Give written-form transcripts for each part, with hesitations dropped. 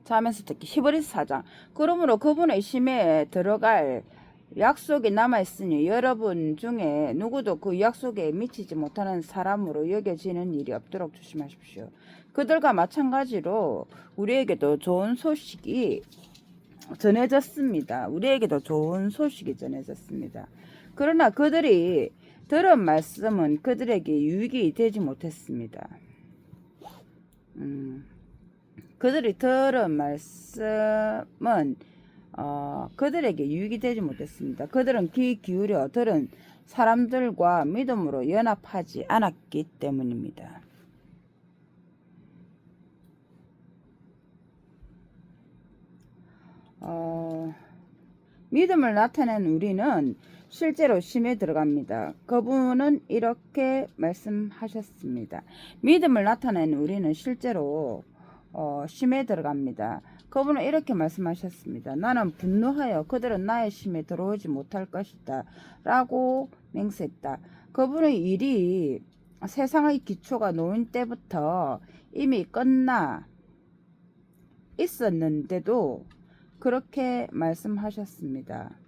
자면서 특히 히브리서 4장. 그러므로 그분의 심에 들어갈 약속이 남아있으니 여러분 중에 누구도 그 약속에 미치지 못하는 사람으로 여겨지는 일이 없도록 조심하십시오. 그들과 마찬가지로 우리에게도 좋은 소식이 전해졌습니다. 우리에게도 좋은 소식이 전해졌습니다. 그러나 그들이 들은 말씀은 그들에게 유익이 되지 못했습니다. 그들이 들은 말씀은 그들에게 유익이 되지 못했습니다. 그들은 귀 기울여 들은 사람들과 믿음으로 연합하지 않았기 때문입니다. 믿음을 나타낸 우리는 실제로 심에 들어갑니다. 그분은 이렇게 말씀하셨습니다. 믿음을 나타낸 우리는 실제로 심에 들어갑니다. 그분은 이렇게 말씀하셨습니다. 나는 분노하여 그들은 나의 심에 들어오지 못할 것이다 라고 맹세했다. 그분의 일이 세상의 기초가 놓인 때부터 이미 끝나 있었는데도 그렇게 말씀하셨습니다.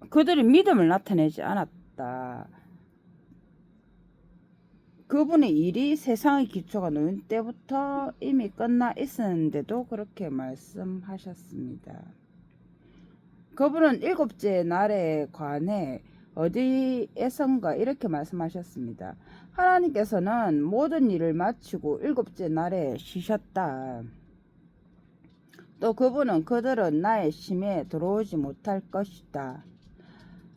그들이 믿음을 나타내지 않았다. 그분의 일이 세상의 기초가 놓인 때부터 이미 끝나 있었는데도 그렇게 말씀하셨습니다. 그분은 일곱째 날에 관해 어디에선가 이렇게 말씀하셨습니다. 하나님께서는 모든 일을 마치고 일곱째 날에 쉬셨다. 또 그분은 그들은 나의 심에 들어오지 못할 것이다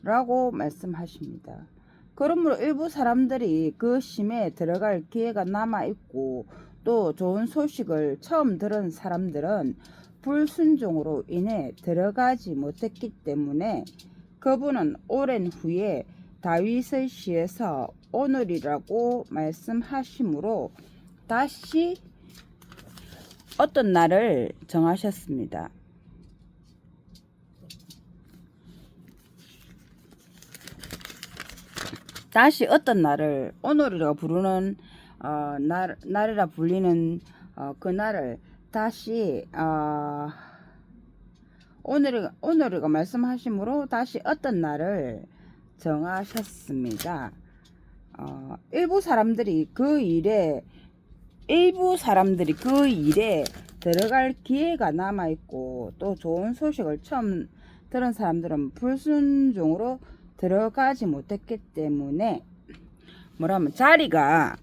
라고 말씀하십니다. 그러므로 일부 사람들이 그 심에 들어갈 기회가 남아있고 또 좋은 소식을 처음 들은 사람들은 불순종으로 인해 들어가지 못했기 때문에 그분은 오랜 후에 다윗의 시에서 오늘이라고 말씀하심으로 다시 어떤 날을 정하셨습니다. 다시 어떤 날을 오늘이라 부르는 날이라 불리는 그 날을 다시 오늘이가 말씀하심으로 다시 어떤 날을 정하셨습니다. 일부 사람들이 그 일에 들어갈 기회가 남아있고 또 좋은 소식을 처음 들은 사람들은 불순종으로 들어가지 못했기 때문에 뭐라면 자리가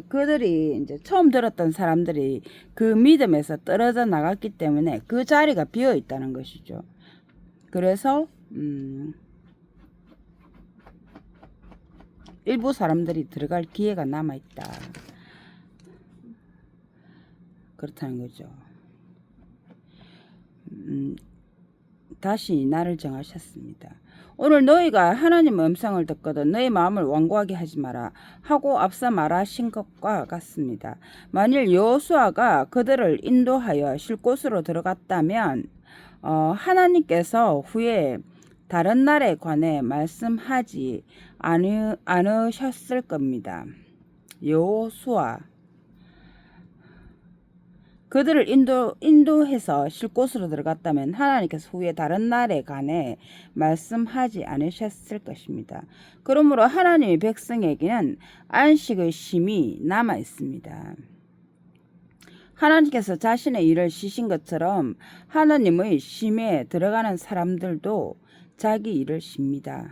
그들이 이제 처음 들었던 사람들이 그 믿음에서 떨어져 나갔기 때문에 그 자리가 비어 있다는 것이죠. 그래서 일부 사람들이 들어갈 기회가 남아 있다. 그렇다는 거죠. 다시 날을 정하셨습니다. 오늘 너희가 하나님의 음성을 듣거든 너희 마음을 완고하게 하지 마라 하고 앞서 말하신 것과 같습니다. 만일 여호수아가 그들을 인도하여 쉴 곳으로 들어갔다면 하나님께서 후에 다른 날에 관해 말씀하지 않으셨을 겁니다. 여호수아 그들을 인도해서 쉴 곳으로 들어갔다면 하나님께서 후에 다른 날에 관해 말씀하지 않으셨을 것입니다. 그러므로 하나님의 백성에게는 안식의 쉼이 남아 있습니다. 하나님께서 자신의 일을 쉬신 것처럼 하나님의 쉼에 들어가는 사람들도 자기 일을 쉽니다.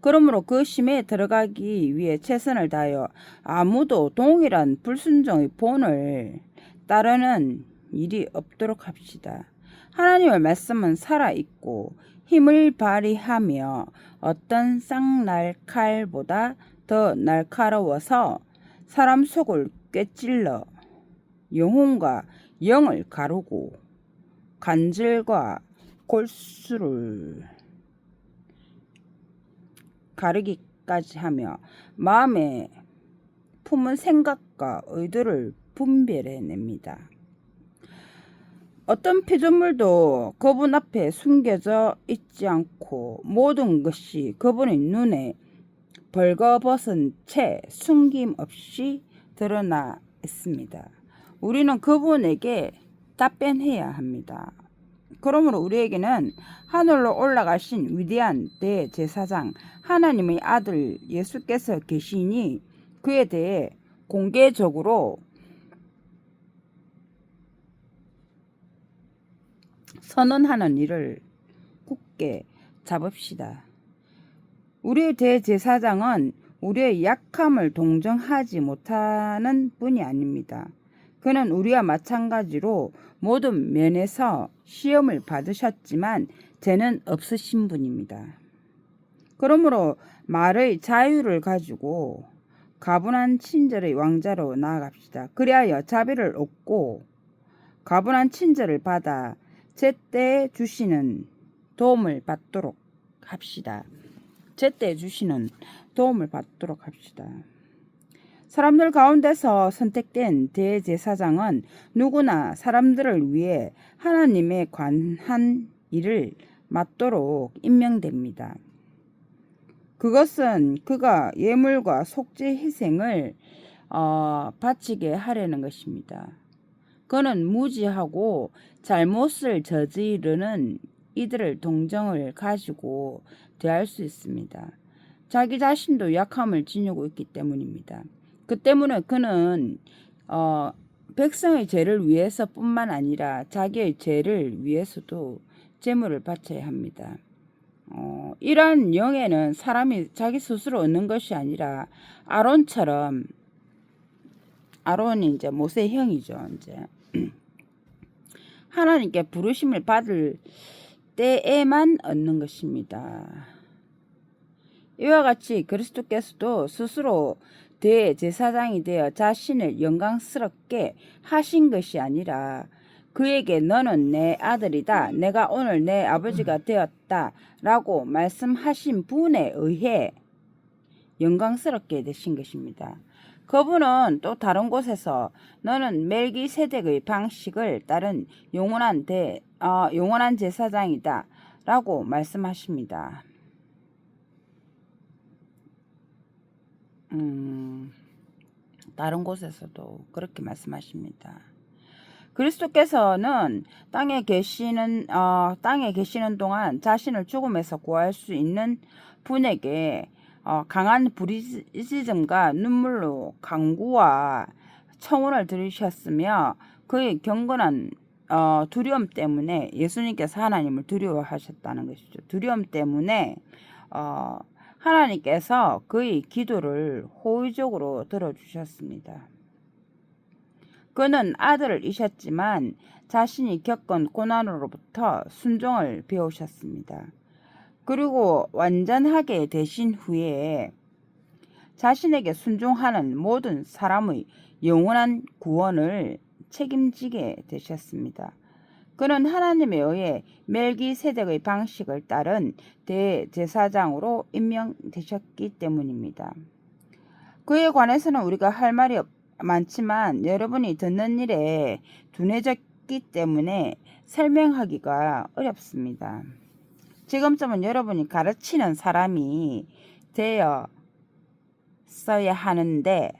그러므로 그 쉼에 들어가기 위해 최선을 다하여 아무도 동일한 불순종의 본을 따르는 일이 없도록 합시다. 하나님의 말씀은 살아있고 힘을 발휘하며 어떤 쌍날칼보다 더 날카로워서 사람 속을 꿰찔러 영혼과 영을 가르고 관절과 골수를 가르기까지 하며 마음에 품은 생각과 의도를 분별해냅니다. 어떤 피조물도 그분 앞에 숨겨져 있지 않고 모든 것이 그분의 눈에 벌거벗은 채 숨김없이 드러나 있습니다. 우리는 그분에게 답변해야 합니다. 그러므로 우리에게는 하늘로 올라가신 위대한 대제사장 하나님의 아들 예수께서 계시니 그에 대해 공개적으로 선언하는 일을 굳게 잡읍시다. 우리의 대제사장은 우리의 약함을 동정하지 못하는 분이 아닙니다. 그는 우리와 마찬가지로 모든 면에서 시험을 받으셨지만 죄는 없으신 분입니다. 그러므로 말의 자유를 가지고 가분한 친절의 왕자로 나아갑시다. 그리하여 자비를 얻고 가분한 친절을 받아 제때 주시는 도움을 받도록 합시다. 제때 주시는 도움을 받도록 합시다. 사람들 가운데서 선택된 대제사장은 누구나 사람들을 위해 하나님의 관한 일을 맡도록 임명됩니다. 그것은 그가 예물과 속죄 희생을 바치게 하려는 것입니다. 그는 무지하고 잘못을 저지르는 이들을 동정을 가지고 대할 수 있습니다. 자기 자신도 약함을 지니고 있기 때문입니다. 그 때문에 그는 백성의 죄를 위해서뿐만 아니라 자기의 죄를 위해서도 제물을 바쳐야 합니다. 이러한 영예는 사람이 자기 스스로 얻는 것이 아니라 아론처럼, 아론이 이제 모세의 형이죠. 이제 하나님께 부르심을 받을 때에만 얻는 것입니다. 이와 같이 그리스도께서도 스스로 대제사장이 되어 자신을 영광스럽게 하신 것이 아니라 그에게 너는 내 아들이다. 내가 오늘 내 아버지가 되었다. 라고 말씀하신 분에 의해 영광스럽게 되신 것입니다. 그분은 또 다른 곳에서 너는 멜기세덱의 방식을 따른 영원한 제사장이다. 라고 말씀하십니다. 다른 곳에서도 그렇게 말씀하십니다. 그리스도께서는 땅에 계시는 동안 자신을 죽음에서 구할 수 있는 분에게 강한 부르짖음과 눈물로 간구와 청혼을 들으셨으며 그의 경건한 두려움 때문에 예수님께서 하나님을 두려워하셨다는 것이죠. 두려움 때문에 하나님께서 그의 기도를 호의적으로 들어주셨습니다. 그는 아들이셨지만 자신이 겪은 고난으로부터 순종을 배우셨습니다. 그리고 완전하게 되신 후에 자신에게 순종하는 모든 사람의 영원한 구원을 책임지게 되셨습니다. 그는 하나님에 의해 멜기세덱의 방식을 따른 대제사장으로 임명되셨기 때문입니다. 그에 관해서는 우리가 할 말이 많지만 여러분이 듣는 일에 둔해졌기 때문에 설명하기가 어렵습니다. 지금쯤은 여러분이 가르치는 사람이 되어 써야 하는데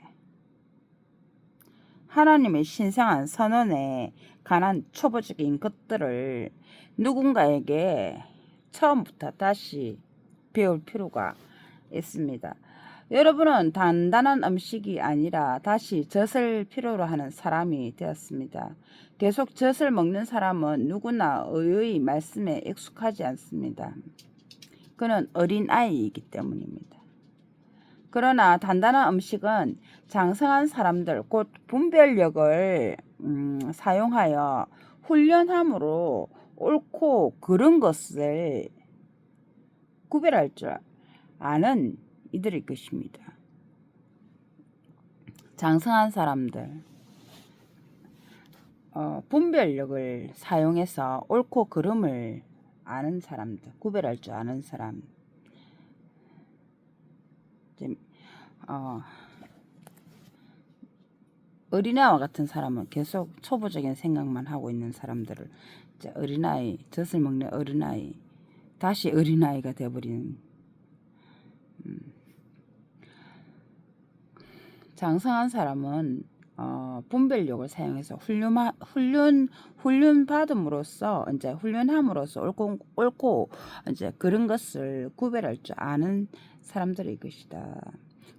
하나님의 신성한 선언에 관한 초보적인 것들을 누군가에게 처음부터 다시 배울 필요가 있습니다. 여러분은 단단한 음식이 아니라 다시 젖을 필요로 하는 사람이 되었습니다. 계속 젖을 먹는 사람은 누구나 의의 말씀에 익숙하지 않습니다. 그는 어린아이이기 때문입니다. 그러나 단단한 음식은 장성한 사람들, 곧 분별력을 사용하여 훈련함으로 옳고 그른 것을 구별할 줄 아는 이들일 것입니다. 장성한 사람들, 분별력을 사용해서 옳고 그름을 아는 사람들, 구별할 줄 아는 사람. 어린아이와 같은 사람은 계속 초보적인 생각만 하고 있는 사람들을 이제 어린아이, 젖을 먹는 어린아이, 다시 어린아이가 돼버리는. 장성한 사람은 분별력을 사용해서 훈련 받음으로써 이제 훈련함으로써 옳고 이제 그런 것을 구별할 줄 아는 사람들의 것이다.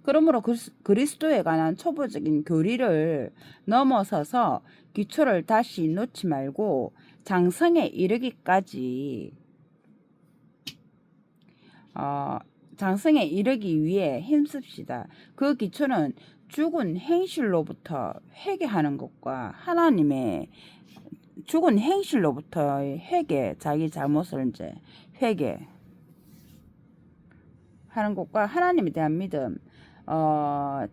그러므로 그리스도에 관한 초보적인 교리를 넘어서서 기초를 다시 놓지 말고 장성에 이르기까지 장성에 이르기 위해 힘씁시다. 그 기초는 죽은 행실로부터 회개하는 것과 하나님의 죽은 행실로부터의 회개, 자기 잘못을 이제 회개하는 것과 하나님에 대한 믿음,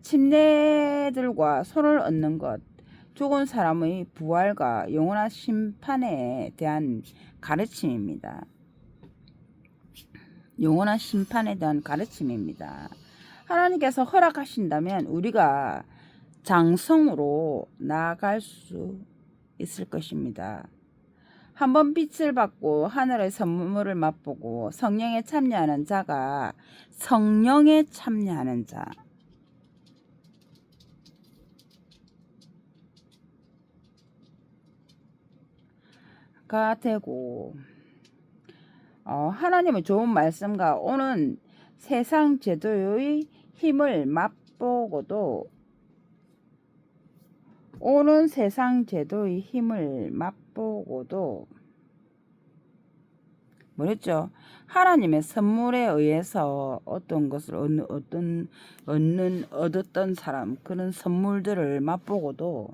침례들과 손을 얻는 것, 죽은 사람의 부활과 영원한 심판에 대한 가르침입니다. 영원한 심판에 대한 가르침입니다. 하나님께서 허락하신다면 우리가 장성으로 나아갈 수 있을 것입니다. 한번 빛을 받고 하늘의 선물을 맛보고 성령에 참여하는 자가 성령에 참여하는 자가 되고 하나님의 좋은 말씀과 오는 세상 제도의 힘을 맛보고도 뭐랬죠? 하나님의 선물에 의해서 어떤 것을 얻었던 사람, 그런 선물들을 맛보고도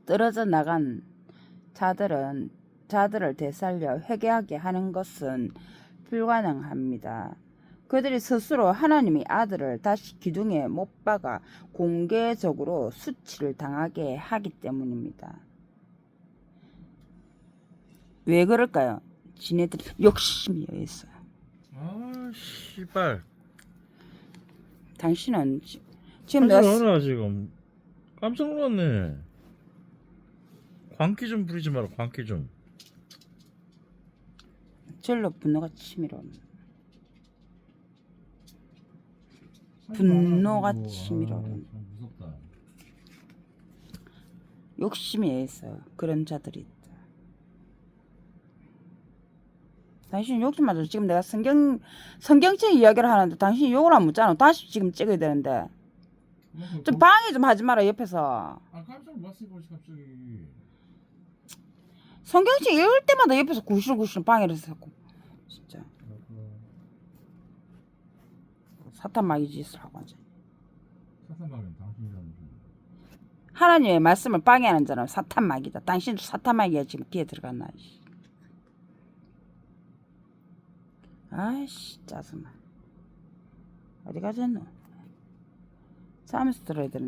떨어져 나간 자들을 되살려 회개하게 하는 것은 불가능합니다. 그들이 스스로 하나님의 아들을 다시 기둥에 못 박아 공개적으로 수치를 당하게 하기 때문입니다. 왜 그럴까요? 지네들 욕심이 있어요. 아, 씨발. 당신은 지금 내가 하지 지금. 깜짝 놀랐네. 광기 좀 부리지 마라. 광기 좀. 절로 분노가 치밀어. 분노가 치밀어. 무섭다. 욕심에 있어요. 그런 자들이 있다. 당신 욕 좀 마죠. 지금 내가 성경책 이야기를 하는데 당신이 욕을 안 묻잖아. 다시 지금 찍어야 되는데. 좀 방해 좀 하지 마라 옆에서. 아, 깜짝 놀랐어 갑자기. 성경책 읽을 때마다 옆에서 구실구실 방해를 했어. 진짜. 사탄마귀 짓을 하고 앉아. 사탄마귀는 당신이라는 줄. 하나님의 말씀을 방해하는 자는 사탄마귀다. 당신도 사탄마귀가 지금 뒤에 들어갔나. 아이씨 짜증나. 어디 가졌노? 잠에서 들어야 되는